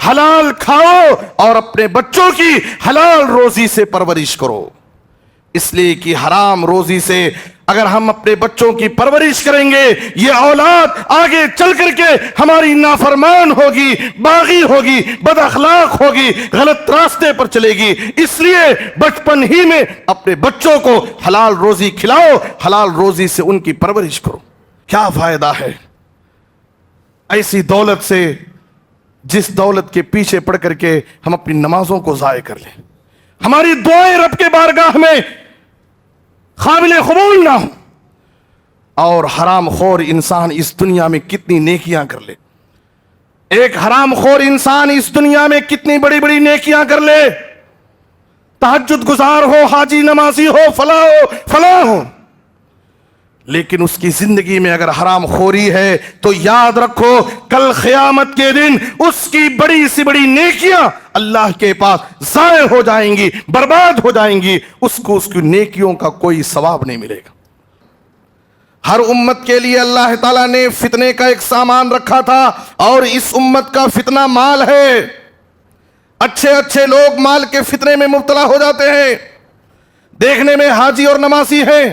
حلال کھاؤ اور اپنے بچوں کی حلال روزی سے پرورش کرو، اس لیے کہ حرام روزی سے اگر ہم اپنے بچوں کی پرورش کریں گے، یہ اولاد آگے چل کر کے ہماری نافرمان ہوگی، باغی ہوگی، بد اخلاق ہوگی، غلط راستے پر چلے گی۔ اس لیے بچپن ہی میں اپنے بچوں کو حلال روزی کھلاؤ، حلال روزی سے ان کی پرورش کرو۔ کیا فائدہ ہے ایسی دولت سے جس دولت کے پیچھے پڑ کر کے ہم اپنی نمازوں کو ضائع کر لیں، ہماری دعائیں رب کے بارگاہ میں قابل قبول نہ ہوں، اور حرام خور انسان اس دنیا میں کتنی نیکیاں کر لے، ایک حرام خور انسان اس دنیا میں کتنی بڑی بڑی نیکیاں کر لے، تہجد گزار ہو، حاجی نمازی ہو، فلاں ہو، لیکن اس کی زندگی میں اگر حرام خوری ہے تو یاد رکھو کل قیامت کے دن اس کی بڑی سی بڑی نیکیاں اللہ کے پاس ضائع ہو جائیں گی، برباد ہو جائیں گی، اس کو اس کی نیکیوں کا کوئی ثواب نہیں ملے گا۔ ہر امت کے لیے اللہ تعالیٰ نے فتنے کا ایک سامان رکھا تھا، اور اس امت کا فتنہ مال ہے۔ اچھے لوگ مال کے فتنے میں مبتلا ہو جاتے ہیں، دیکھنے میں حاجی اور نمازی ہیں،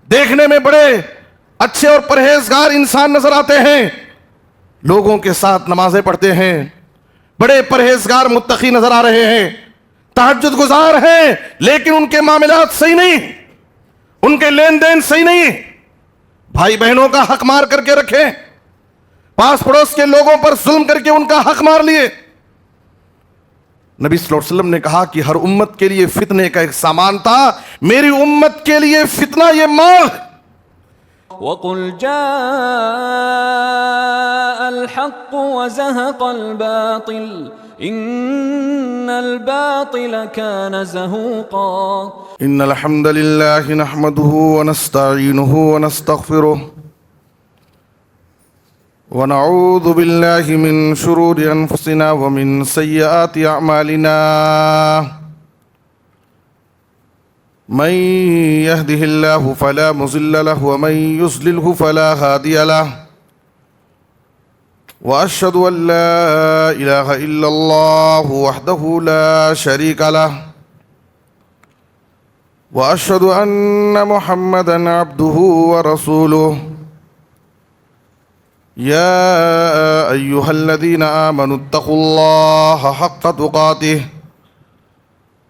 دیکھنے میں بڑے اچھے اور پرہیزگار انسان نظر آتے ہیں، لوگوں کے ساتھ نمازیں پڑھتے ہیں، بڑے پرہیزگار متقی نظر آ رہے ہیں، تہجد گزار ہیں، لیکن ان کے معاملات صحیح نہیں، ان کے لین دین صحیح نہیں، بھائی بہنوں کا حق مار کر کے رکھے، پاس پڑوس کے لوگوں پر ظلم کر کے ان کا حق مار لیے۔ نبی صلی اللہ علیہ وسلم نے کہا کہ ہر امت کے لیے فتنے کا ایک سامان تھا، میری امت کے لیے فتنہ یہ مال۔ وَقُلْ جَاءَ الْحَقُّ وَزَهَقَ الْبَاطِلُ إِنَّ الْبَاطِلَ كَانَ زَهُوقًا۔ إن الحمد لله نحمده ونستعينه ونستغفره ونعوذ بالله من شرور أنفسنا ومن سيئات أعمالنا، من يهده الله فلا مضل له ومن يضلله فلا هادي له، وأشهد أن لا إله إلا الله وحده لا شريك له، وأشهد أن محمدا عبده ورسوله، يا أيها الذين آمنوا اتقوا الله حق تقاته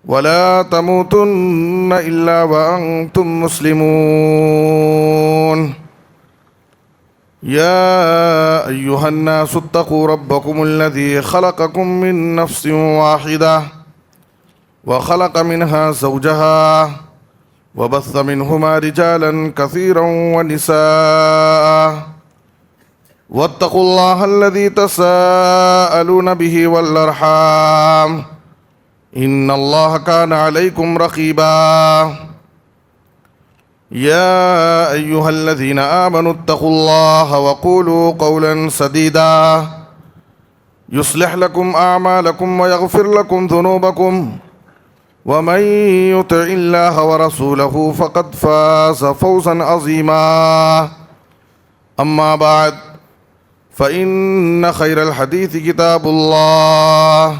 ولا تموتن إلا وأنتم مسلمون، يا أيها الناس اتقوا ربكم الذي خلقكم من نفس واحدة وخلق منها زوجها وبث منهما رجالا كثيرا ونساء، واتقوا الله الذي تساءلون به والأرحام إن الله كان عليكم رقيبا، يا أيها الذين آمنوا اتقوا الله وقولوا قولا سديدا يصلح لكم أعمالكم ويغفر لكم ذنوبكم، ومن يطع الله ورسوله فقد فاز فوزا عظيما، أما بعد فإن خير الحديث كتاب الله،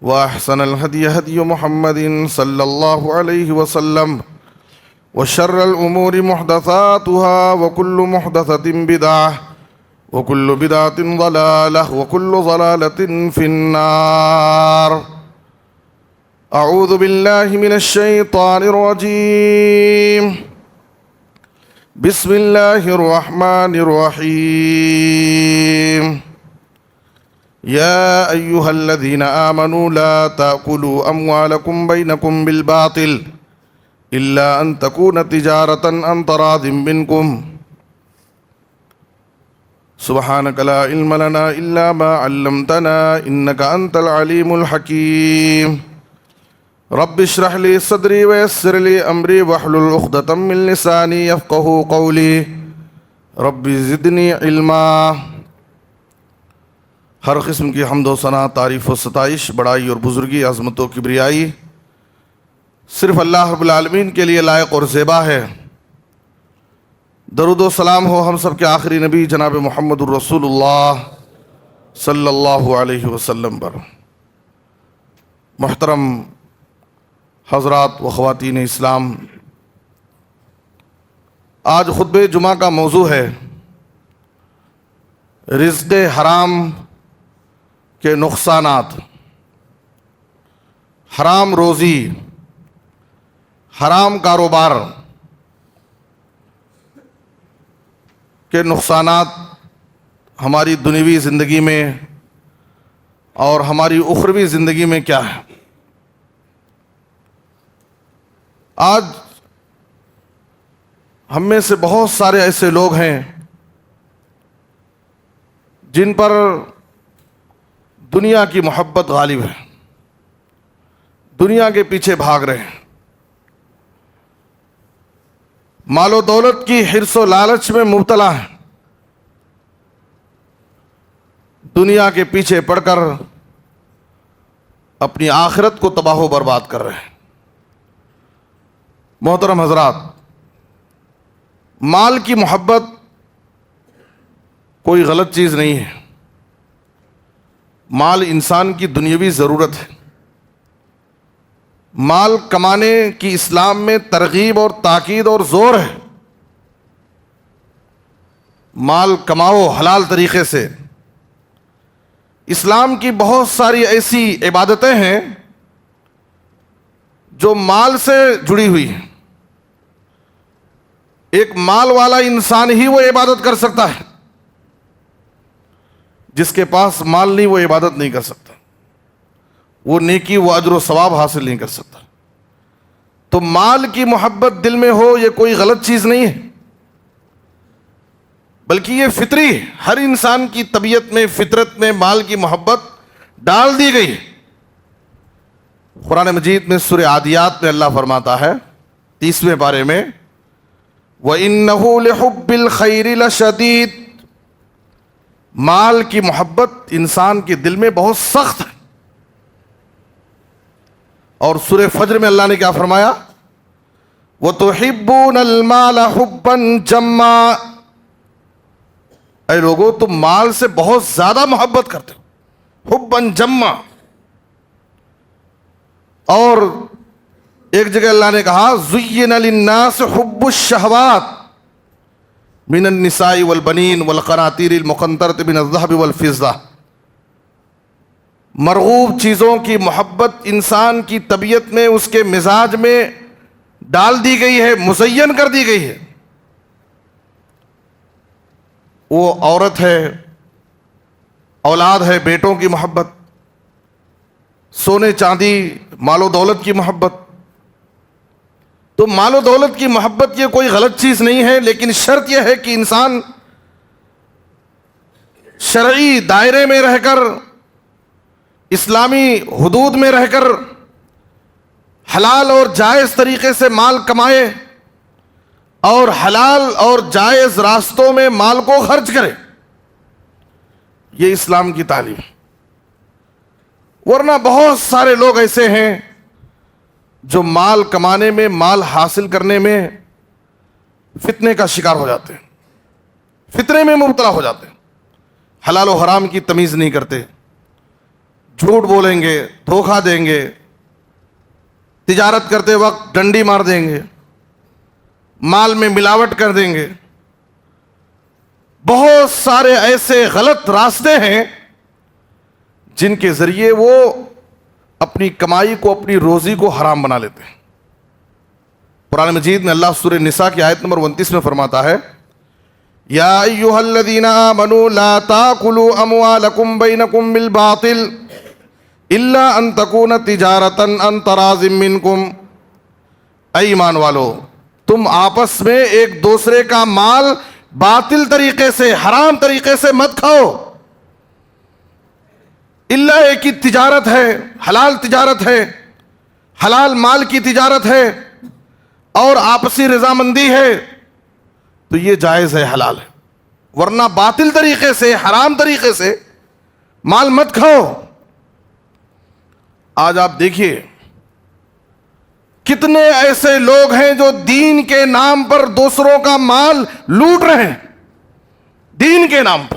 وأحسن الهدي هدي محمد صلى الله عليه وسلم، وشر الأمور محدثاتها وكل محدثة بدعة وكل بدعة ضلالة وكل ضلالة في النار۔ أعوذ بالله من الشيطان الرجيم، بسم الله الرحمن الرحيم، يا أيها الذين آمنوا لا تأكلوا أموالكم بينكم بالباطل إلا أن تكون تجارة عن تراض منكم، سبحانك لا علم لنا إلا ما علمتنا إنك أنت العليم الحكيم، رب اشرح لي صدري ويسر لي أمري واحلل عقدة من لساني يفقهوا قولي، رب زدني علما۔ ہر قسم کی حمد و ثنا، تعریف و ستائش، بڑائی اور بزرگی، عظمت و کبریائی صرف اللہ رب العالمین کے لیے لائق اور زیبا ہے۔ درود و سلام ہو ہم سب کے آخری نبی جناب محمد الرسول اللہ صلی اللہ علیہ وسلم پر۔ محترم حضرات و خواتین اسلام، آج خطبہ جمعہ کا موضوع ہے رزق حرام کے نقصانات۔ حرام روزی، حرام کاروبار کے نقصانات ہماری دنیوی زندگی میں اور ہماری اخروی زندگی میں کیا ہے۔ آج ہم میں سے بہت سارے ایسے لوگ ہیں جن پر دنیا کی محبت غالب ہے، دنیا کے پیچھے بھاگ رہے ہیں، مال و دولت کی حرص و لالچ میں مبتلا ہیں، دنیا کے پیچھے پڑ کر اپنی آخرت کو تباہ و برباد کر رہے ہیں۔ محترم حضرات، مال کی محبت کوئی غلط چیز نہیں ہے، مال انسان کی دنیاوی ضرورت ہے۔ مال کمانے کی اسلام میں ترغیب اور تاکید اور زور ہے۔ مال کماؤ حلال طریقے سے۔ اسلام کی بہت ساری ایسی عبادتیں ہیں جو مال سے جڑی ہوئی ہیں۔ ایک مال والا انسان ہی وہ عبادت کر سکتا ہے، جس کے پاس مال نہیں وہ عبادت نہیں کر سکتا، وہ نیکی وہ اجر و ثواب حاصل نہیں کر سکتا۔ تو مال کی محبت دل میں ہو یہ کوئی غلط چیز نہیں ہے، بلکہ یہ فطری ہے۔ ہر انسان کی طبیعت میں، فطرت میں مال کی محبت ڈال دی گئی ہے۔ قرآن مجید میں سورہ عادیات میں اللہ فرماتا ہے 30ویں پارے میں، وَإِنَّهُ لِحُبِّ الْخَيْرِ لَشَدِيدٌ، مال کی محبت انسان کے دل میں بہت سخت ہے۔ اور سورہ فجر میں اللہ نے کیا فرمایا؟ وَتُحِبُّونَ الْمَالَ حُبًّا جَمًّا، اے لوگو تم مال سے بہت زیادہ محبت کرتے ہو، حُبًّا جَمًّا۔ اور ایک جگہ اللہ نے کہا زُيِّنَ لِلنَّاسِ حُبُّ الشَّهَوَاتِ مِنَ النِّسَاءِ وَالْبَنِينَ وَالْقَنَاطِيرِ الْمُقَنطَرَةِ مِنَ الذَّهَبِ وَالْفِضَّةِ، مرغوب چیزوں کی محبت انسان کی طبیعت میں، اس کے مزاج میں ڈال دی گئی ہے، مزین کر دی گئی ہے۔ وہ عورت ہے، اولاد ہے، بیٹوں کی محبت، سونے چاندی، مال و دولت کی محبت۔ تو مال و دولت کی محبت یہ کوئی غلط چیز نہیں ہے، لیکن شرط یہ ہے کہ انسان شرعی دائرے میں رہ کر، اسلامی حدود میں رہ کر حلال اور جائز طریقے سے مال کمائے اور حلال اور جائز راستوں میں مال کو خرچ کرے۔ یہ اسلام کی تعلیم۔ ورنہ بہت سارے لوگ ایسے ہیں جو مال کمانے میں، مال حاصل کرنے میں فتنے کا شکار ہو جاتے ہیں، فتنے میں مبتلا ہو جاتے ہیں، حلال و حرام کی تمیز نہیں کرتے، جھوٹ بولیں گے، دھوکہ دیں گے، تجارت کرتے وقت ڈنڈی مار دیں گے، مال میں ملاوٹ کر دیں گے۔ بہت سارے ایسے غلط راستے ہیں جن کے ذریعے وہ اپنی کمائی کو، اپنی روزی کو حرام بنا لیتے ہیں۔ قرآن مجید میں اللہ سورہ نساء کی آیت نمبر 29 میں فرماتا ہے یا ایھا الذین آمنوا لا تاکلوا اموالکم بینکم بالباطل الا ان تکون تجارۃ عن تراض منکم، اے ایمان والو تم آپس میں ایک دوسرے کا مال باطل طریقے سے، حرام طریقے سے مت کھاؤ، اللہ ایک ہی تجارت ہے، حلال تجارت ہے، حلال مال کی تجارت ہے اور آپسی رضامندی ہے، تو یہ جائز ہے، حلال ہے۔ ورنہ باطل طریقے سے، حرام طریقے سے مال مت کھاؤ۔ آج آپ دیکھیے کتنے ایسے لوگ ہیں جو دین کے نام پر دوسروں کا مال لوٹ رہے ہیں، دین کے نام پر۔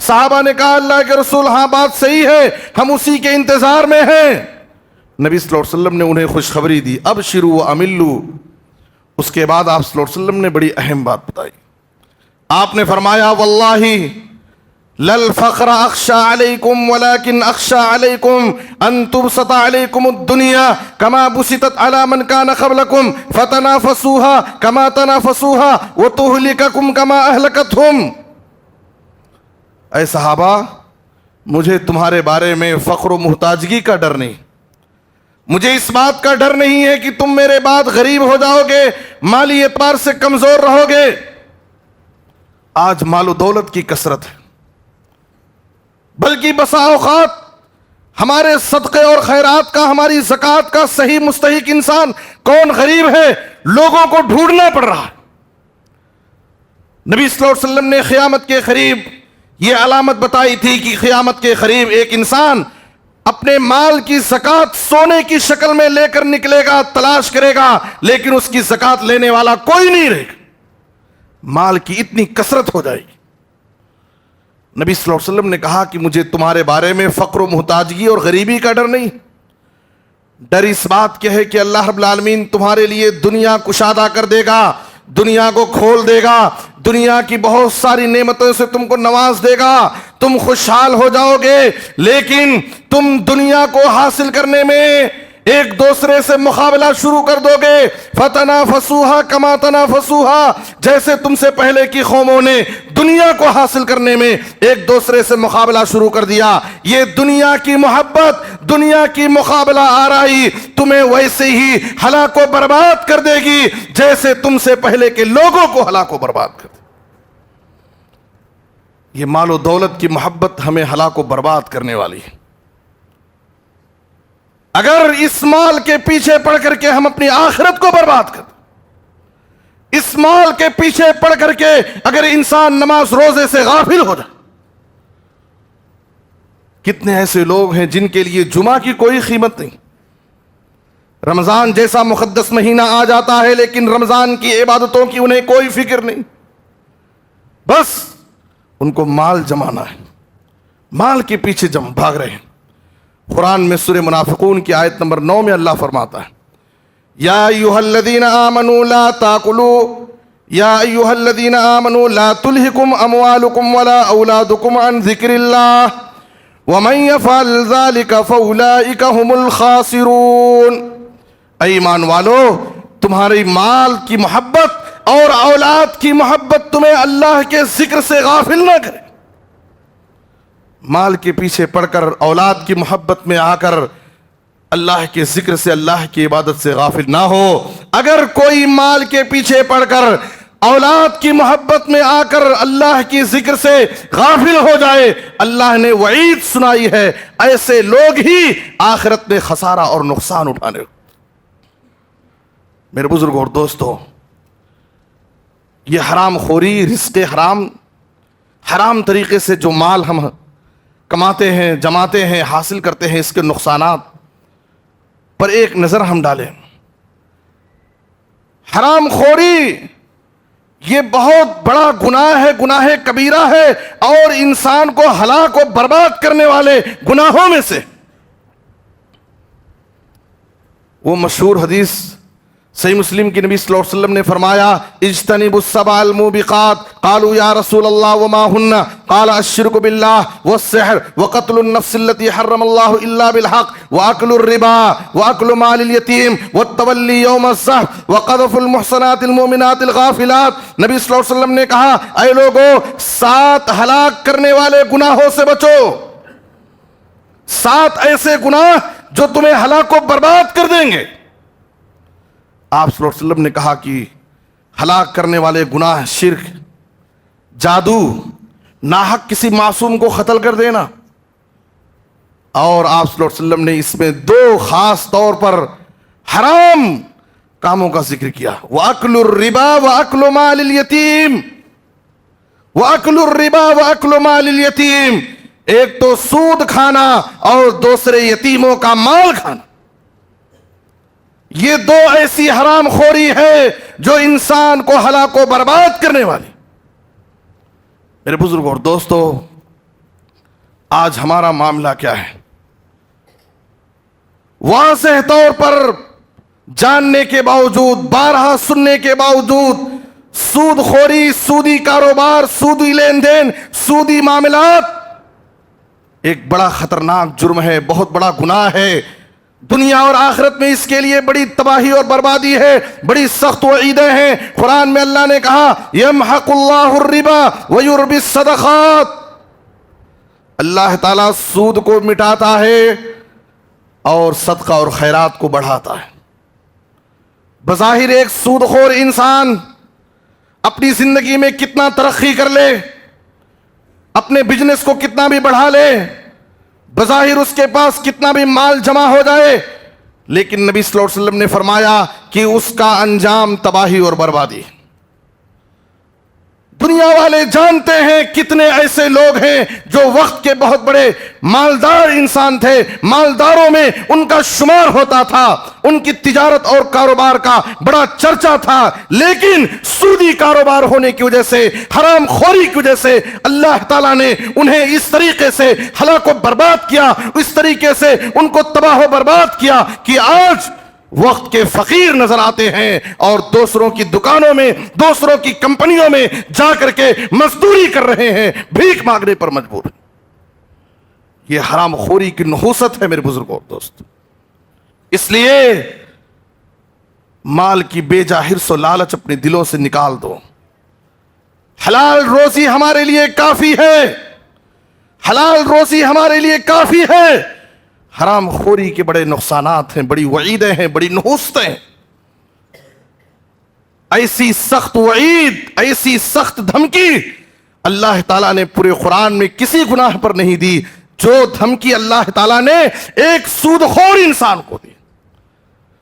صحابہ نے کہا اللہ کے رسول ہاں بات صحیح ہے، ہم اسی کے انتظار میں ہیں۔ نبی صلی اللہ علیہ وسلم نے انہیں خوشخبری دی، ابشروا واملوا۔ اس کے بعد آپ صلی اللہ علیہ وسلم نے بڑی اہم بات بتائی۔ آپ نے فرمایا واللہ للفقر اخشى علیکم ولكن اخشى علیکم ان تبسط علیکم الدنیا کما بسطت علی من کان قبلکم فتنافسوها کما تنافسوها وتهلککم کما اہلکتہم۔ اے صحابہ، مجھے تمہارے بارے میں فقر و محتاجگی کا ڈر نہیں، مجھے اس بات کا ڈر نہیں ہے کہ تم میرے بعد غریب ہو جاؤ گے، مالی اعتبار سے کمزور رہو گے۔ آج مال و دولت کی کثرت ہے، بلکہ بسا اوقات ہمارے صدقے اور خیرات کا، ہماری زکوٰۃ کا صحیح مستحق انسان کون غریب ہے لوگوں کو ڈھونڈنا پڑ رہا ہے۔ نبی صلی اللہ علیہ وسلم نے قیامت کے قریب یہ علامت بتائی تھی کہ قیامت کے قریب ایک انسان اپنے مال کی زکوٰۃ سونے کی شکل میں لے کر نکلے گا، تلاش کرے گا، لیکن اس کی زکوٰۃ لینے والا کوئی نہیں رہے گا، مال کی اتنی کثرت ہو جائے گی۔ نبی صلی اللہ علیہ وسلم نے کہا کہ مجھے تمہارے بارے میں فقر و محتاجگی اور غریبی کا ڈر نہیں، ڈر اس بات کے ہے کہ اللہ رب العالمین تمہارے لیے دنیا کشادہ کر دے گا، دنیا کو کھول دے گا، دنیا کی بہت ساری نعمتوں سے تم کو نواز دے گا، تم خوشحال ہو جاؤ گے، لیکن تم دنیا کو حاصل کرنے میں ایک دوسرے سے مقابلہ شروع کر دو گے۔ فتنافسوها کما تنافسوها، جیسے تم سے پہلے کی قوموں نے دنیا کو حاصل کرنے میں ایک دوسرے سے مقابلہ شروع کر دیا، یہ دنیا کی محبت، دنیا کی مقابلہ آرائی تمہیں ویسے ہی ہلاک و برباد کر دے گی جیسے تم سے پہلے کے لوگوں کو ہلاک و برباد کر دے۔ یہ مال و دولت کی محبت ہمیں ہلاک و برباد کرنے والی ہے۔ اگر اس مال کے پیچھے پڑ کر کے ہم اپنی آخرت کو برباد کر دیں، اس مال کے پیچھے پڑ کر کے اگر انسان نماز روزے سے غافل ہو جائے، کتنے ایسے لوگ ہیں جن کے لیے جمعہ کی کوئی قیمت نہیں، رمضان جیسا مقدس مہینہ آ جاتا ہے لیکن رمضان کی عبادتوں کی انہیں کوئی فکر نہیں، بس ان کو مال جمانا ہے، مال کے پیچھے بھاگ رہے ہیں۔ قرآن میں سورہ منافقون کی آیت نمبر 9 میں اللہ فرماتا ہے یا ایھا الذین آمنوا لا تاکلوا یا ایھا الذین آمنوا لا تلہکم اموالکم ولا اولادکم عن ذکر اللہ ومن یفعل ذلک فاولئک هم الخاسرون۔ اے ایمان والو، تمہاری مال کی محبت اور اولاد کی محبت تمہیں اللہ کے ذکر سے غافل نہ کرے۔ مال کے پیچھے پڑ کر، اولاد کی محبت میں آ کر اللہ کے ذکر سے، اللہ کی عبادت سے غافل نہ ہو۔ اگر کوئی مال کے پیچھے پڑ کر، اولاد کی محبت میں آ کر اللہ کی ذکر سے غافل ہو جائے، اللہ نے وعید سنائی ہے ایسے لوگ ہی آخرت میں خسارہ اور نقصان اٹھانے۔ میرے بزرگ اور دوستو، یہ حرام خوری، رزق حرام، حرام طریقے سے جو مال ہم کماتے ہیں، جماتے ہیں، حاصل کرتے ہیں، اس کے نقصانات پر ایک نظر ہم ڈالیں۔ حرام خوری یہ بہت بڑا گناہ ہے، گناہ کبیرہ ہے، اور انسان کو ہلاک و برباد کرنے والے گناہوں میں سے۔ وہ مشہور حدیث صحیح مسلم کی نبی صلی اللہ علیہ وسلم نے فرمایا اجتنبوا السبع الموبقات قالوا یا رسول اللہ وما ہن قال الشرک باللہ والسحر وقتل النفس التي حرم اللہ الا بالحق واکل الربا واکل مال الیتیم والتولی یوم الزحف وقذف المحصنات المؤمنات الغافلات۔ نبی صلی اللہ علیہ وسلم نے کہا اے لوگو، 7 ہلاک کرنے والے گناہوں سے بچو، 7 ایسے گناہ جو تمہیں ہلاک و برباد کر دیں گے۔ آپ صلی اللہ علیہ وسلم نے کہا کہ ہلاک کرنے والے گناہ شرک، جادو، ناحق کسی معصوم کو قتل کر دینا، اور آپ صلی اللہ علیہ وسلم نے اس میں 2 خاص طور پر حرام کاموں کا ذکر کیا، وَأَكْلُ الرِّبَا وَأَكْلُ مَالِ الْيَتِيمِ، وَأَكْلُ الرِّبَا وَأَكْلُ مَالِ الْيَتِيمِ، ایک تو سود کھانا اور دوسرے یتیموں کا مال کھانا۔ یہ 2 ایسی حرام خوری ہے جو انسان کو ہلاک و برباد کرنے والی۔ میرے بزرگ اور دوستو، آج ہمارا معاملہ کیا ہے؟ واضح طور پر جاننے کے باوجود، بارہا سننے کے باوجود، سود خوری، سودی کاروبار، سودی لین دین، سودی معاملات ایک بڑا خطرناک جرم ہے، بہت بڑا گناہ ہے۔ دنیا اور آخرت میں اس کے لیے بڑی تباہی اور بربادی ہے، بڑی سخت وعیدیں ہیں۔ قرآن میں اللہ نے کہا یمحق اللہ الربا ویربی الصدقات، اللہ تعالیٰ سود کو مٹاتا ہے اور صدقہ اور خیرات کو بڑھاتا ہے۔ بظاہر ایک سود خور انسان اپنی زندگی میں کتنا ترقی کر لے، اپنے بزنس کو کتنا بھی بڑھا لے، بظاہر اس کے پاس کتنا بھی مال جمع ہو جائے، لیکن نبی صلی اللہ علیہ وسلم نے فرمایا کہ اس کا انجام تباہی اور بربادی۔ دنیا والے جانتے ہیں کتنے ایسے لوگ ہیں جو وقت کے بہت بڑے مالدار انسان تھے، مالداروں میں ان کا شمار ہوتا تھا، ان کی تجارت اور کاروبار کا بڑا چرچا تھا، لیکن سودی کاروبار ہونے کی وجہ سے، حرام خوری کی وجہ سے اللہ تعالیٰ نے انہیں اس طریقے سے ہلاک و برباد کیا، اس طریقے سے ان کو تباہ و برباد کیا کہ آج وقت کے فقیر نظر آتے ہیں اور دوسروں کی دکانوں میں، دوسروں کی کمپنیوں میں جا کر کے مزدوری کر رہے ہیں، بھیک مانگنے پر مجبور ہیں۔ یہ حرام خوری کی نحوست ہے میرے بزرگوں اور دوست۔ اس لیے مال کی بے جا حرص و لالچ اپنے دلوں سے نکال دو۔ حلال روزی ہمارے لیے کافی ہے، حلال روزی ہمارے لیے کافی ہے۔ حرام خوری کے بڑے نقصانات ہیں، بڑی وعیدیں ہیں، بڑی نحوستیں ہیں۔ ایسی سخت وعید، ایسی سخت دھمکی اللہ تعالیٰ نے پورے قرآن میں کسی گناہ پر نہیں دی جو دھمکی اللہ تعالیٰ نے ایک سود خور انسان کو دی۔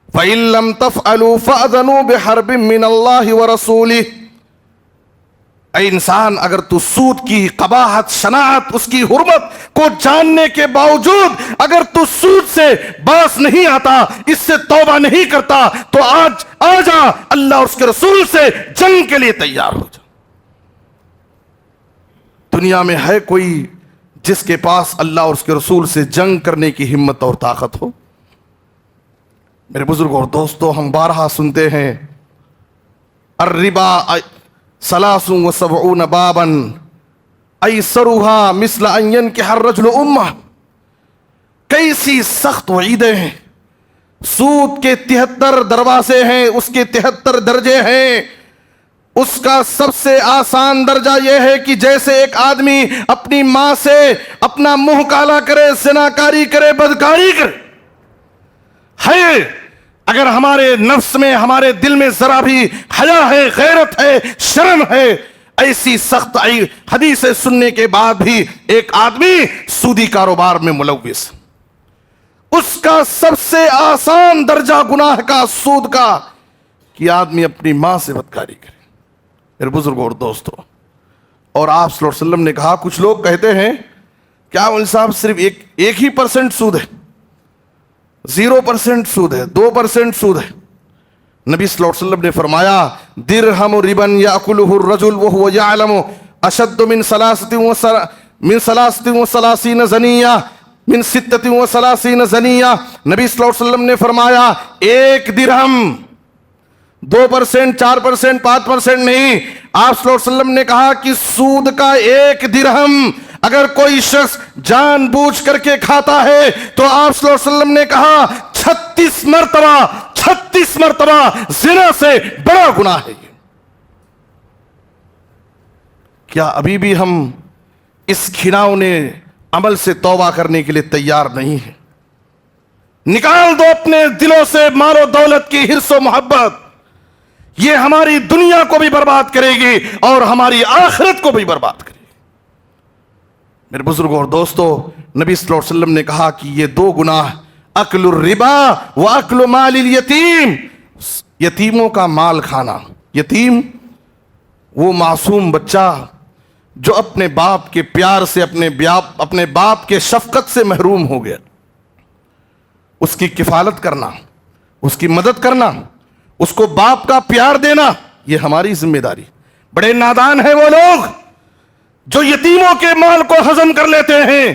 فَإِن لَمْ تَفْعَلُوا فَأْذَنُوا بِحَرْبٍ مِّنَ اللَّهِ وَرَسُولِهِ، اے انسان، اگر تو سود کی قباحت، شناعت، اس کی حرمت کو جاننے کے باوجود اگر تو سود سے باز نہیں آتا، اس سے توبہ نہیں کرتا، تو آج آ جا، اللہ اور اس کے رسول سے جنگ کے لیے تیار ہو جا۔ دنیا میں ہے کوئی جس کے پاس اللہ اور اس کے رسول سے جنگ کرنے کی ہمت اور طاقت ہو؟ میرے بزرگوں اور دوستو، ہم بارہا سنتے ہیں الربا 73 بابا ایسرها مثل ان ينكح الرجل امه، کیسی سخت وعیدیں ہیں۔ سود کے 73 دروازے ہیں، اس کے 73 درجے ہیں۔ اس کا سب سے آسان درجہ یہ ہے کہ جیسے ایک آدمی اپنی ماں سے اپنا منہ کالا کرے، زناکاری کرے، بدکاری کرے، ہے اگر ہمارے نفس میں، ہمارے دل میں ذرا بھی حیا ہے، غیرت ہے، شرم ہے، ایسی سخت حدیثیں سننے کے بعد بھی ایک آدمی سودی کاروبار میں ملوث، اس کا سب سے آسان درجہ گناہ کا، سود کا، کہ آدمی اپنی ماں سے بدکاری کرے۔ میرے بزرگوں اور دوستو، اور آپ صلی اللہ علیہ وسلم نے کہا، کچھ لوگ کہتے ہیں کیا مولوی صاحب صرف ایک ہی % سود ہے، 0% سود ہے، 2% سود ہے؟ نبی صلی اللہ علیہ وسلم نے فرمایا درہم ربن یاکلہ الرجل وہو یعلم اشد من 33 زنیہ من 36 زنیہ۔ نبی صلی اللہ علیہ وسلم نے فرمایا ایک درہم، 2%، 4%، 5% نہیں، آپ صلی اللہ علیہ وسلم نے کہا کہ سود کا ایک درہم اگر کوئی شخص جان بوجھ کر کے کھاتا ہے تو آپ صلی اللہ علیہ وسلم نے کہا 36 مرتبہ زنا سے بڑا گناہ ہے۔ کیا ابھی بھی ہم اس گھناؤنے عمل سے توبہ کرنے کے لیے تیار نہیں ہیں؟ نکال دو اپنے دلوں سے مال و دولت کی حرص و محبت، یہ ہماری دنیا کو بھی برباد کرے گی اور ہماری آخرت کو بھی برباد کرے گی۔ میرے بزرگوں اور دوستو، نبی صلی اللہ علیہ وسلم نے کہا کہ یہ 2 گناہ، اکل الربا و اکل مال الیتیم، یتیموں کا مال کھانا۔ یتیم وہ معصوم بچہ جو اپنے باپ کے پیار سے، اپنے باپ کے شفقت سے محروم ہو گیا، اس کی کفالت کرنا، اس کی مدد کرنا، اس کو باپ کا پیار دینا، یہ ہماری ذمہ داری۔ بڑے نادان ہیں وہ لوگ جو یتیموں کے مال کو ہضم کر لیتے ہیں،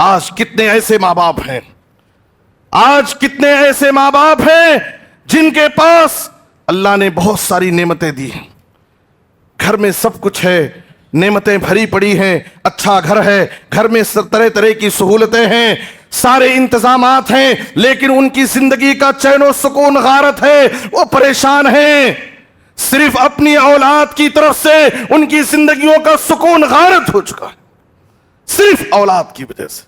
آج کتنے ایسے ماں باپ ہیں، آج کتنے ایسے ماں باپ ہیں جن کے پاس اللہ نے بہت ساری نعمتیں دی ہیں، گھر میں سب کچھ ہے، نعمتیں بھری پڑی ہیں، اچھا گھر ہے، گھر میں طرح طرح کی سہولتیں ہیں، سارے انتظامات ہیں، لیکن ان کی زندگی کا چین و سکون غارت ہے، وہ پریشان ہیں، صرف اپنی اولاد کی طرف سے ان کی زندگیوں کا سکون غارت ہو چکا ہے، صرف اولاد کی وجہ سے۔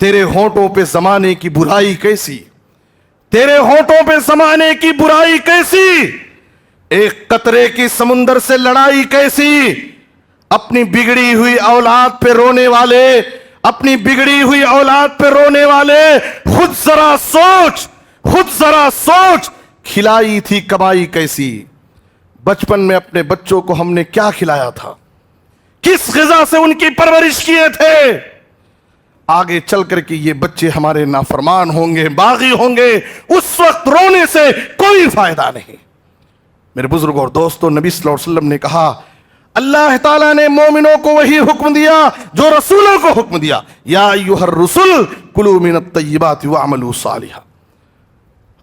تیرے ہونٹوں پہ زمانے کی برائی کیسی، تیرے ہونٹوں پہ زمانے کی برائی کیسی، ایک قطرے کی سمندر سے لڑائی کیسی، اپنی بگڑی ہوئی اولاد پہ رونے والے، اپنی بگڑی ہوئی اولاد پہ رونے والے، خود ذرا سوچ، خود ذرا سوچ، کھلائی تھی کمائی کیسی، بچپن میں اپنے بچوں کو ہم نے کیا کھلایا تھا، کس غذا سے ان کی پرورش کیے تھے، آگے چل کر کے یہ بچے ہمارے نافرمان ہوں گے، باغی ہوں گے، اس وقت رونے سے کوئی فائدہ نہیں۔ میرے بزرگوں اور دوستوں، نبی صلی اللہ علیہ وسلم نے کہا اللہ تعالیٰ نے مومنوں کو وہی حکم دیا جو رسولوں کو حکم دیا، یا ایھا الرسل کلوا من الطیبات واعملوا صالحا،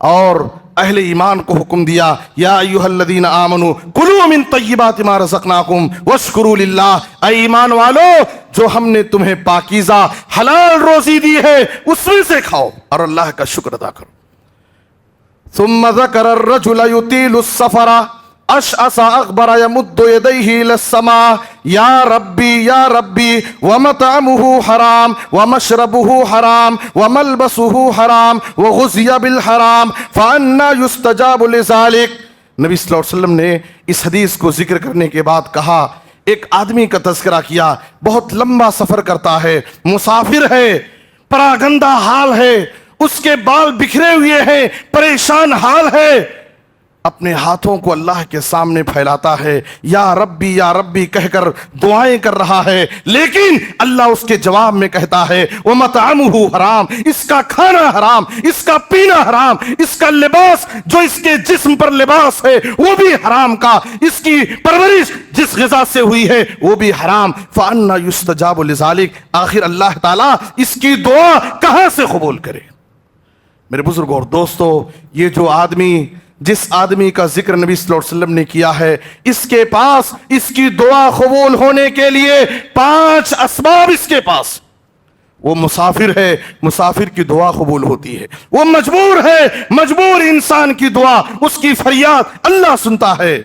اور اہل ایمان کو حکم دیا یا ایھا الذین آمنوا کلوا من طیبات ما رزقناکم واشکروا للہ، اے ایمان والو جو ہم نے تمہیں پاکیزہ حلال روزی دی ہے اس میں سے کھاؤ اور اللہ کا شکر ادا کرو۔ ثم ذکر الرجل یطیل السفر اشعث اغبر یمد یدیہ الی السماء یا ربی ومطعمہ حرام ومشربہ حرام وملبسہ حرام وغذی بالحرام فأنا یستجاب لذلک۔ نبی صلی اللہ علیہ وسلم نے اس حدیث کو ذکر کرنے کے بعد کہا، ایک آدمی کا تذکرہ کیا، بہت لمبا سفر کرتا ہے، مسافر ہے، پراگندہ حال ہے، اس کے بال بکھرے ہوئے ہیں، پریشان حال ہے، اپنے ہاتھوں کو اللہ کے سامنے پھیلاتا ہے، یا ربی کہہ کر دعائیں کر رہا ہے، لیکن اللہ اس کے جواب میں کہتا ہے وَمَطْعَمُهُ حرام، اس کا کھانا حرام، اس کا پینا حرام، اس کا لباس جو اس کے جسم پر لباس ہے وہ بھی حرام کا، اس کی پرورش جس غذا سے ہوئی ہے وہ بھی حرام۔ فَأَنَّا يُسْتَجَابُ لِذَلِكَ، آخر اللہ تعالیٰ اس کی دعا کہاں سے قبول کرے؟ میرے بزرگوں اور دوستو، یہ جو آدمی، جس آدمی کا ذکر نبی صلی اللہ علیہ وسلم نے کیا ہے، اس کے پاس اس کی دعا قبول ہونے کے لیے 5 اسباب اس کے پاس۔ وہ مسافر ہے، مسافر کی دعا قبول ہوتی ہے، وہ مجبور ہے، مجبور انسان کی دعا، اس کی فریاد اللہ سنتا ہے،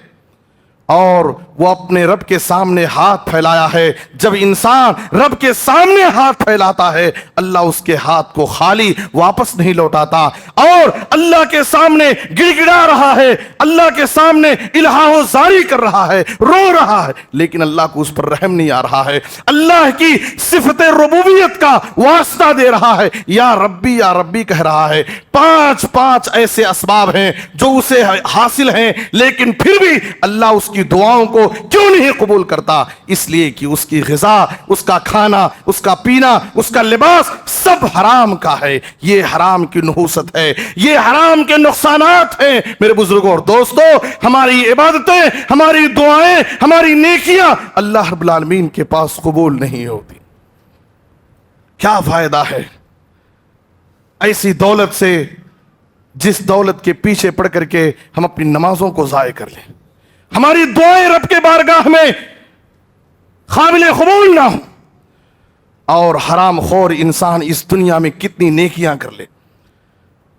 اور وہ اپنے رب کے سامنے ہاتھ پھیلایا ہے۔ جب انسان رب کے سامنے ہاتھ پھیلاتا ہے اللہ اس کے ہاتھ کو خالی واپس نہیں لوٹاتا، اور اللہ کے سامنے گڑ گڑا رہا ہے، اللہ کے سامنے الہا و زاری کر رہا ہے، رو رہا ہے، لیکن اللہ کو اس پر رحم نہیں آ رہا ہے، اللہ کی صفت ربوبیت کا واسطہ دے رہا ہے، یا ربی کہہ رہا ہے۔ 5 ایسے اسباب ہیں جو اسے حاصل ہیں، لیکن پھر بھی اللہ اس کی دعاؤں کو کیوں نہیں قبول کرتا؟ اس لیے کہ اس کی غذا، اس کا کھانا، اس کا پینا، اس کا لباس سب حرام کا ہے۔ یہ حرام کی نحوست ہے، یہ حرام کے نقصانات ہیں۔ میرے بزرگوں اور دوستو، ہماری عبادتیں، ہماری دعائیں، ہماری نیکیاں اللہ رب العالمین کے پاس قبول نہیں ہوتی۔ کیا فائدہ ہے ایسی دولت سے جس دولت کے پیچھے پڑ کر کے ہم اپنی نمازوں کو ضائع کر لیں، ہماری دعائیں رب کے بارگاہ میں قابل قبول نہ ہوں، اور حرام خور انسان اس دنیا میں کتنی نیکیاں کر لے،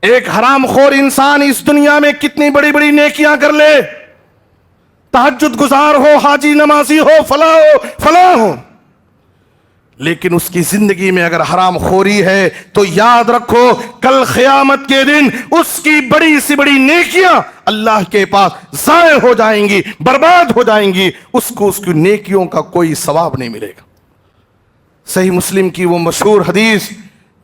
ایک حرام خور انسان اس دنیا میں کتنی بڑی بڑی نیکیاں کر لے، تہجد گزار ہو، حاجی نمازی ہو، فلاں ہو، لیکن اس کی زندگی میں اگر حرام خوری ہے تو یاد رکھو کل قیامت کے دن اس کی بڑی سی بڑی نیکیاں اللہ کے پاس ضائع ہو جائیں گی، برباد ہو جائیں گی، اس کو اس کی نیکیوں کا کوئی ثواب نہیں ملے گا۔ صحیح مسلم کی وہ مشہور حدیث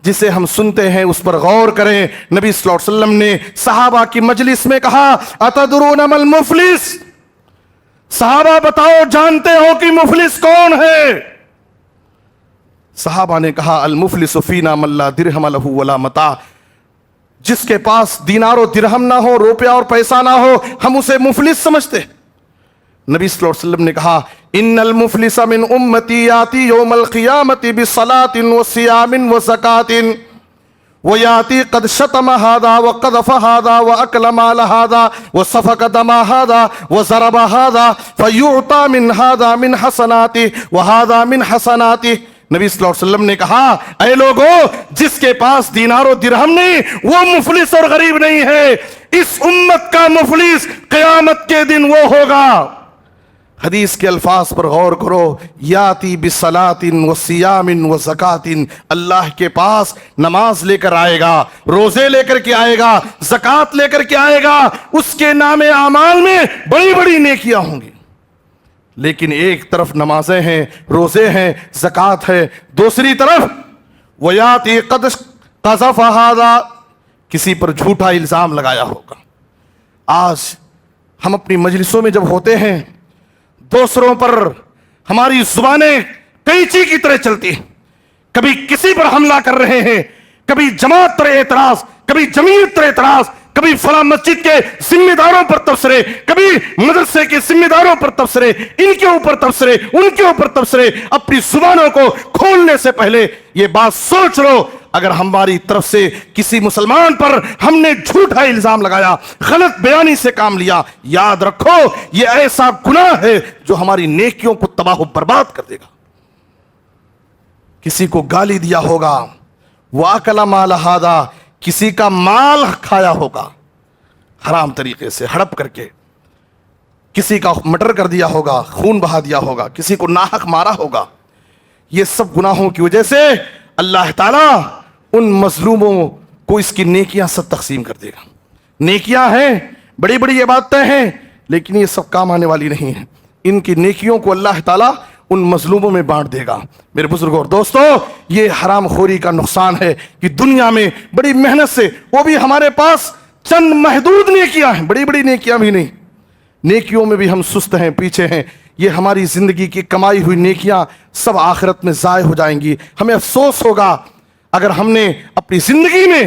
جسے ہم سنتے ہیں، اس پر غور کریں۔ نبی صلی اللہ علیہ وسلم نے صحابہ کی مجلس میں کہا اتدرون ما المفلس، صحابہ بتاؤ جانتے ہو کہ مفلس کون ہے؟ صحابہ نے کہا المفلس فینا من لا درہم لہ ولا متاع، جس کے پاس دینار و درہم نہ ہو، روپیہ اور پیسہ نہ ہو، ہم اسے مفلس سمجھتے ہیں۔ نبی صلی اللہ علیہ وسلم نے کہا ان المفلس من امتی یاتی یوم القیامت بصلاۃ وصیام وزکاۃ ویاتی قد شتم هذا وقذف هذا واکل مال هذا وسفك دم هذا وضرب هذا فيعطى من هذا من حسناته وهذا من حسناته. نبی صلی اللہ علیہ وسلم نے کہا اے لوگو، جس کے پاس دینار و درہم نہیں وہ مفلس اور غریب نہیں ہے، اس امت کا مفلس قیامت کے دن وہ ہوگا. حدیث کے الفاظ پر غور کرو. یاتی بصلاۃ وصیام وزکاۃ، اللہ کے پاس نماز لے کر آئے گا، روزے لے کر کے آئے گا، زکوٰۃ لے کر کے آئے گا، اس کے نام اعمال میں بڑی بڑی نیکیاں ہوں گی. لیکن ایک طرف نمازیں ہیں، روزے ہیں، زکوٰۃ ہے، دوسری طرف ویاتی قد قذف ھذا، کسی پر جھوٹا الزام لگایا ہوگا. آج ہم اپنی مجلسوں میں جب ہوتے ہیں، دوسروں پر ہماری زبانیں قینچی کی طرح چلتی ہیں. کبھی کسی پر حملہ کر رہے ہیں، کبھی جماعت پر اعتراض، کبھی جمعیت پر اعتراض، کبھی فلاں مسجد کے ذمہ داروں پر تبصرے، کبھی مدرسے کے ذمہ داروں پر تبصرے، ان کے اوپر تبصرے، ان کے اوپر تبصرے. اپنی زبانوں کو کھولنے سے پہلے یہ بات سوچ لو، اگر ہماری طرف سے کسی مسلمان پر ہم نے جھوٹا الزام لگایا، غلط بیانی سے کام لیا، یاد رکھو یہ ایسا گناہ ہے جو ہماری نیکیوں کو تباہ و برباد کر دے گا. کسی کو گالی دیا ہوگا، وَأَكَلَ مَالَ هَذَا، کسی کا مال کھایا ہوگا حرام طریقے سے ہڑپ کر کے، کسی کا مٹر کر دیا ہوگا، خون بہا دیا ہوگا، کسی کو ناحق مارا ہوگا. یہ سب گناہوں کی وجہ سے اللہ تعالیٰ ان مظلوموں کو اس کی نیکیاں سب تقسیم کر دے گا. نیکیاں ہیں، بڑی بڑی عبادتیں ہیں، لیکن یہ سب کام آنے والی نہیں ہیں. ان کی نیکیوں کو اللہ تعالیٰ ان مظلوموں میں بانٹ دے گا. میرے بزرگوں اور دوستو، یہ حرام خوری کا نقصان ہے کہ دنیا میں بڑی محنت سے، وہ بھی ہمارے پاس چند محدود نیکیاں ہیں، بڑی بڑی نیکیاں بھی نہیں، نیکیوں میں بھی ہم سست ہیں، پیچھے ہیں. یہ ہماری زندگی کی کمائی ہوئی نیکیاں سب آخرت میں ضائع ہو جائیں گی. ہمیں افسوس ہوگا اگر ہم نے اپنی زندگی میں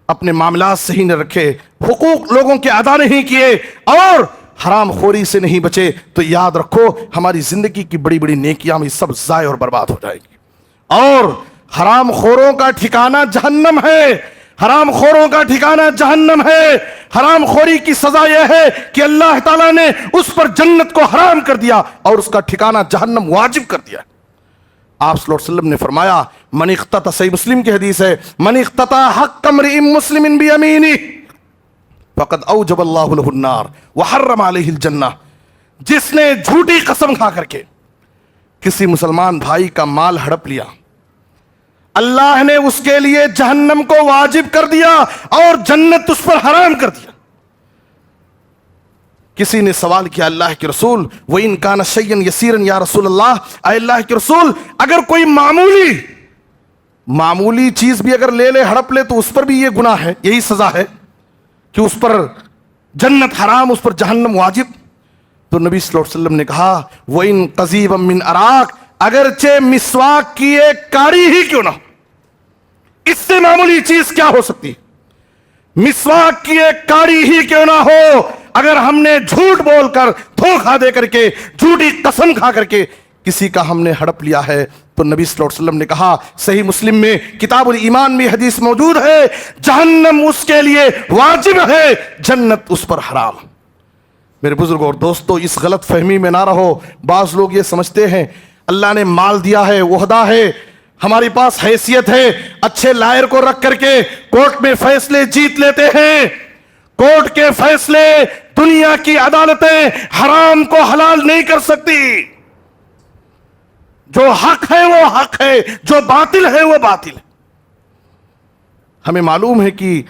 اپنے معاملات صحیح نہ رکھے، حقوق لوگوں کے ادا نہیں کیے اور حرام خوری سے نہیں بچے، تو یاد رکھو ہماری زندگی کی بڑی بڑی نیکیاں بھی سب ضائع اور برباد ہو جائے گی. اور حرام خوروں کا ٹھکانہ جہنم ہے، حرام خوروں کا ٹھکانہ جہنم ہے. حرام خوری کی سزا یہ ہے کہ اللہ تعالیٰ نے اس پر جنت کو حرام کر دیا اور اس کا ٹھکانہ جہنم واجب کر دیا. آپ صلی اللہ علیہ وسلم نے فرمایا، من اقتطع، صحیح مسلم کی حدیث ہے، من اقتطع حق امرئ مسلم بیمینہ فقد اوجب اللہ لہ النار وحرم علیہ الجنہ. جس نے جھوٹی قسم کھا کر کے کسی مسلمان بھائی کا مال ہڑپ لیا، اللہ نے اس کے لیے جہنم کو واجب کر دیا اور جنت اس پر حرام کر دیا. کسی نے سوال کیا، اللہ کے رسول وَإِن كَانَ شَيْئًا يَسِيرًا یا رسول اللہ، اے اللہ کے رسول اگر کوئی معمولی چیز بھی اگر لے لے، ہڑپ لے، تو اس پر بھی یہ گناہ ہے، یہی سزا ہے کہ اس پر جنت حرام، اس پر جہنم واجب؟ تو نبی صلی اللہ علیہ وسلم نے کہا وَإِن قَضِيبًا مِّنْ أَرَاكَ، اگرچہ مسواک کی ایک کاری ہی کیوں نہ ہو، اس سے معمولی چیز کیا ہو سکتی؟ مسواک کی ایک کاری ہی کیوں نہ ہو، اگر ہم نے جھوٹ بول کر، دھوکہ دے کر کے، جھوٹی قسم کھا کر کے کسی کا ہم نے ہڑپ لیا ہے، تو نبی صلی اللہ علیہ وسلم نے کہا، صحیح مسلم میں کتاب الایمان میں حدیث موجود ہے، جہنم اس کے لیے واجب ہے، جنت اس پر حرام. میرے بزرگوں اور دوستو، اس غلط فہمی میں نہ رہو. بعض لوگ یہ سمجھتے ہیں اللہ نے مال دیا ہے، عہدہ ہے، ہمارے پاس حیثیت ہے، اچھے لائر کو رکھ کر کے کورٹ میں فیصلے جیت لیتے ہیں. کورٹ کے فیصلے، دنیا کی عدالتیں حرام کو حلال نہیں کر سکتی. جو حق ہے وہ حق ہے، جو باطل ہے وہ باطل ہے. ہمیں معلوم ہے کہ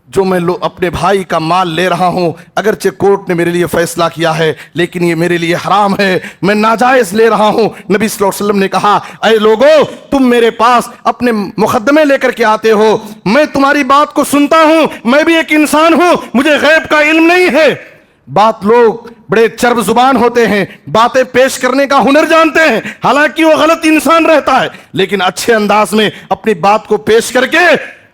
جو میں اپنے بھائی کا مال لے رہا ہوں، اگرچہ کورٹ نے میرے لیے فیصلہ کیا ہے، لیکن یہ میرے لیے حرام ہے، میں ناجائز لے رہا ہوں. نبی صلی اللہ علیہ وسلم نے کہا، اے لوگو، تم میرے پاس اپنے مقدمے لے کر کے آتے ہو، میں تمہاری بات کو سنتا ہوں، میں بھی ایک انسان ہوں، مجھے غیب کا علم نہیں ہے. بات لوگ بڑے چرب زبان ہوتے ہیں، باتیں پیش کرنے کا ہنر جانتے ہیں، حالانکہ وہ غلط انسان رہتا ہے، لیکن اچھے انداز میں اپنی بات کو پیش کر کے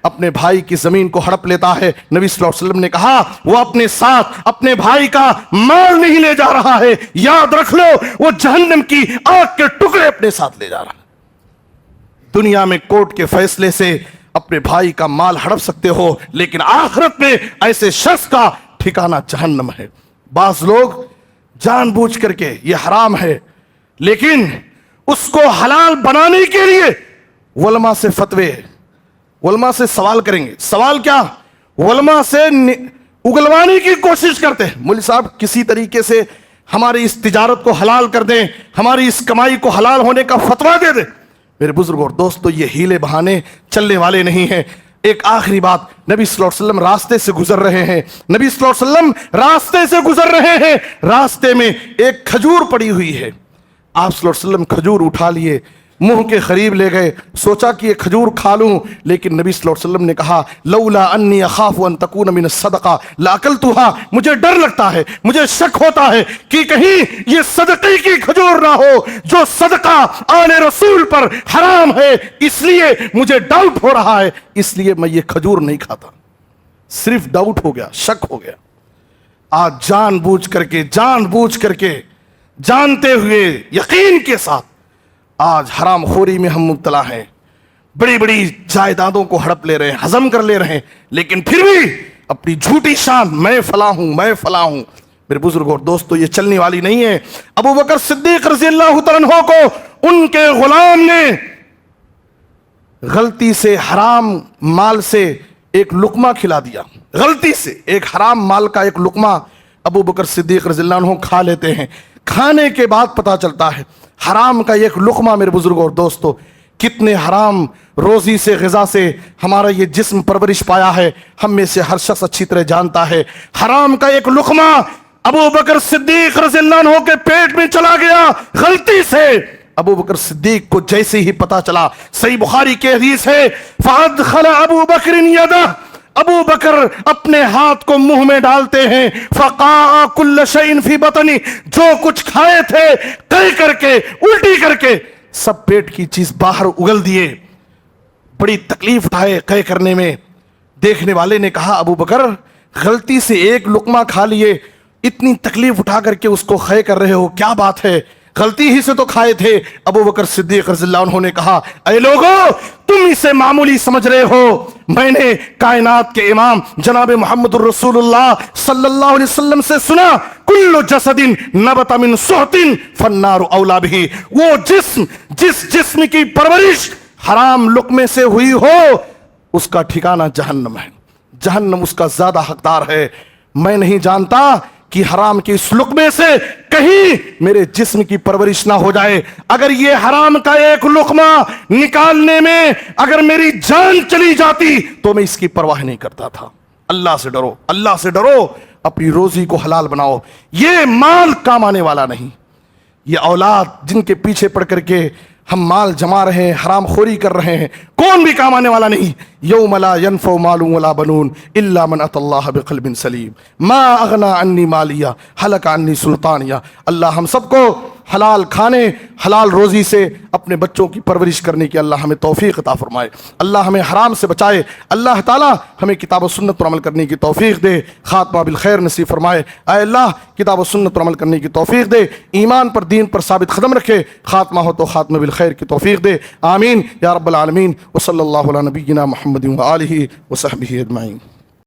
اپنے بھائی کی زمین کو ہڑپ لیتا ہے، نبی صلی اللہ علیہ وسلم نے کہا وہ اپنے ساتھ اپنے بھائی کا مال نہیں لے جا رہا ہے، یاد رکھ لو وہ جہنم کی آگ کے ٹکڑے اپنے ساتھ لے جا رہا ہے۔ دنیا میں کورٹ کے فیصلے سے اپنے بھائی کا مال ہڑپ سکتے ہو، لیکن آخرت میں ایسے شخص کا ٹھکانہ جہنم ہے۔ بعض لوگ جان بوجھ کر کے یہ حرام ہے لیکن اس کو حلال بنانے کے لیے علماء سے فتوے، علماء سے سوال کریں گے۔ سوال کیا؟ علماء سے اگلوانے کی کوشش کرتے ہیں، مولوی صاحب کسی طریقے سے ہماری اس تجارت کو حلال کر دیں، ہماری اس کمائی کو حلال ہونے کا فتویٰ دے دیں۔ میرے بزرگ اور دوستو، یہ ہیلے بہانے چلنے والے نہیں ہیں۔ ایک آخری بات، نبی صلی اللہ علیہ وسلم راستے سے گزر رہے ہیں، نبی صلی اللہ علیہ وسلم راستے سے گزر رہے ہیں، راستے میں ایک کھجور پڑی ہوئی ہے، آپ صلی اللہ علیہ وسلم کھجور اٹھا لیے، منہ کے قریب لے گئے، سوچا کہ یہ کھجور کھا لوں، لیکن نبی صلی اللہ علیہ وسلم نے کہا لولا انی اخاف ان تکون من الصدقہ لاکلتها، مجھے ڈر لگتا ہے، مجھے شک ہوتا ہے کہ کہیں یہ صدقے کی کھجور نہ ہو جو صدقہ آل رسول پر حرام ہے، اس لیے مجھے ڈاؤٹ ہو رہا ہے، اس لیے میں یہ کھجور نہیں کھاتا۔ صرف ڈاؤٹ ہو گیا، شک ہو گیا۔ آج جان بوجھ کر کے جانتے ہوئے یقین کے ساتھ آج حرام خوری میں ہم مبتلا ہیں، بڑی بڑی جائیدادوں کو ہڑپ لے رہے ہیں، ہضم کر لے رہے ہیں، لیکن پھر بھی اپنی جھوٹی شان میں فلاں ہوں، میں فلاں ہوں۔ میرے بزرگ اور دوستو، یہ چلنے والی نہیں ہے۔ ابو بکر صدیق رضی اللہ تعالیٰ عنہ کو ان کے غلام نے غلطی سے حرام مال سے ایک لقمہ کھلا دیا، غلطی سے ایک حرام مال کا ایک لقمہ ابو بکر صدیق رضی اللہ عنہ کھا لیتے ہیں۔ کھانے کے بعد پتا چلتا ہے حرام کا ایک لقمہ، میرے بزرگوں اور دوستو، کتنے حرام روزی سے غذا سے ہمارا یہ جسم پرورش پایا ہے، ہم میں سے ہر شخص اچھی طرح جانتا ہے۔ حرام کا ایک لقمہ ابو بکر صدیق رضی اللہ عنہ کے پیٹ میں چلا گیا غلطی سے۔ ابو بکر صدیق کو جیسے ہی پتا چلا، صحیح بخاری کی حدیث ہے، فَأَدْخَلَ أَبُو بَكْرٍ يَدَهُ، ابو بکر اپنے ہاتھ کو منہ میں ڈالتے ہیں، فَقَاعَ كُلَّ شَيْءٍ فِي بَطْنِهِ، جو کچھ کھائے تھے قے کر کے، الٹی کر کے سب پیٹ کی چیز باہر اگل دیے۔ بڑی تکلیف اٹھائے قے کرنے میں۔ دیکھنے والے نے کہا ابو بکر غلطی سے ایک لقمہ کھا لیے، اتنی تکلیف اٹھا کر کے اس کو قے کر رہے ہو، کیا بات ہے؟ غلطی ہی سے تو کھائے تھے۔ ابو بکر صدیق رضی اللہ عنہ نے کہا اے لوگو، تم اسے معمولی سمجھ رہے ہو، میں نے کائنات کے امام جناب محمد الرسول اللہ صلی اللہ علیہ وسلم سے سنا، کل جسد نبت من سحت فالنار اولی بہ، وہ جس جسم کی پرورش حرام لقمے سے ہوئی ہو اس کا ٹھکانہ جہنم ہے، جہنم اس کا زیادہ حقدار ہے۔ میں نہیں جانتا کہ حرام کے اس لقمے سے کہیں میرے جسم کی پرورش نہ ہو جائے، اگر یہ حرام کا ایک لقمہ نکالنے میں اگر میری جان چلی جاتی تو میں اس کی پرواہ نہیں کرتا تھا۔ اللہ سے ڈرو، اللہ سے ڈرو، اپنی روزی کو حلال بناؤ۔ یہ مال کام آنے والا نہیں، یہ اولاد جن کے پیچھے پڑ کر کے ہم مال جما رہے ہیں، حرام خوری کر رہے ہیں، کون بھی کام آنے والا نہیں۔ یوم لا ينفع مال ولا بنون الا من اتى الله بقلب سلیم، ما اغنى عني مالیہ ہلک عني سلطانیہ۔ اللہ ہم سب کو حلال کھانے، حلال روزی سے اپنے بچوں کی پرورش کرنے کی اللہ ہمیں توفیق عطا فرمائے، اللہ ہمیں حرام سے بچائے، اللہ تعالی ہمیں کتاب و سنت پر عمل کرنے کی توفیق دے، خاتمہ بالخیر نصیب فرمائے۔ اے اللہ کتاب و سنت پر عمل کرنے کی توفیق دے، ایمان پر دین پر ثابت قدم رکھے، خاتمہ ہو تو خاتمہ بالخیر کی توفیق دے، آمین یا رب العالمین۔ وصلی اللہ علی نبینا محمد وآلہ وصحبہ اجمعین۔